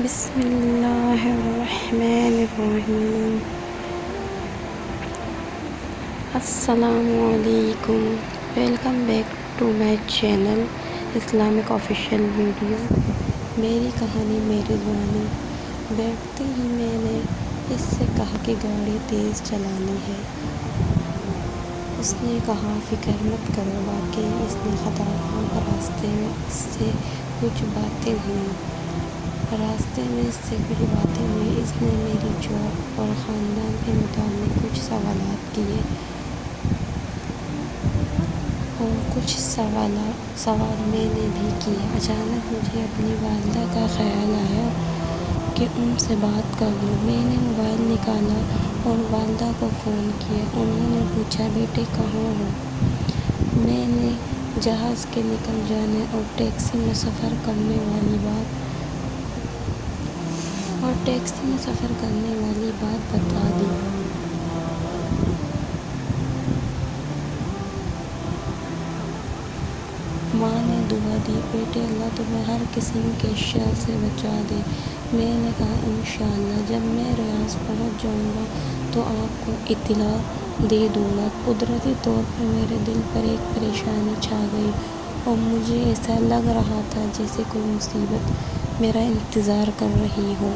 بسم اللہ الرحمن الرحیم۔ السلام علیکم، welcome back to my channel Islamic official video. میری کہانی میری زبانی۔ بیٹھتے ہی میں نے اس سے کہا کہ گاڑی تیز چلانی ہے۔ اس نے کہا فکر مت کرو، واقعی اس نے خطا کہا۔ راستے میں اس سے کچھ باتیں ہوئی۔ اس نے میری جاب اور خاندان کے متعلق کچھ سوالات کیے اور کچھ سوال میں نے بھی کیے۔ اچانک مجھے اپنی والدہ کا خیال آیا کہ ان سے بات کر لوں۔ میں نے موبائل نکالا اور والدہ کو فون کیا۔ انہوں نے پوچھا بیٹے کہاں ہو؟ میں نے جہاز کے نکل جانے اور ٹیکسی میں سفر کرنے والی بات بتا دی۔ ماں نے دعا دی، بیٹے اللہ تمہیں ہر قسم کے شر سے بچا دے۔ میں نے کہا انشاءاللہ، جب میں ریاض پہنچ جاؤں گا تو آپ کو اطلاع دے دوں گا۔ قدرتی طور پر میرے دل پر ایک پریشانی چھا گئی اور مجھے ایسا لگ رہا تھا جیسے کوئی مصیبت میرا انتظار کر رہی ہو۔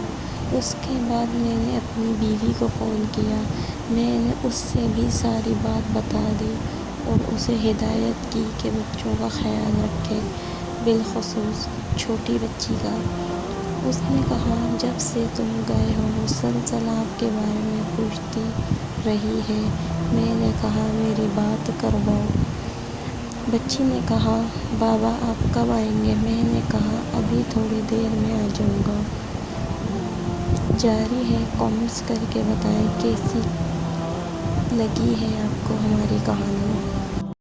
اس کے بعد میں نے اپنی بیوی کو فون کیا۔ میں نے اس سے بھی ساری بات بتا دی اور اسے ہدایت کی کہ بچوں کا خیال رکھے، بالخصوص چھوٹی بچی کا۔ اس نے کہا جب سے تم گئے ہو مسلسل آپ کے بارے میں پوچھتی رہی ہے۔ میں نے کہا میری بات کرواؤ۔ بچی نے کہا بابا آپ کب آئیں گے؟ میں نے کہا ابھی تھوڑی دیر میں آ جاؤں گا۔ جاری ہے، کامنٹس کر کے بتائیں کیسی لگی ہے آپ کو ہماری کہانی۔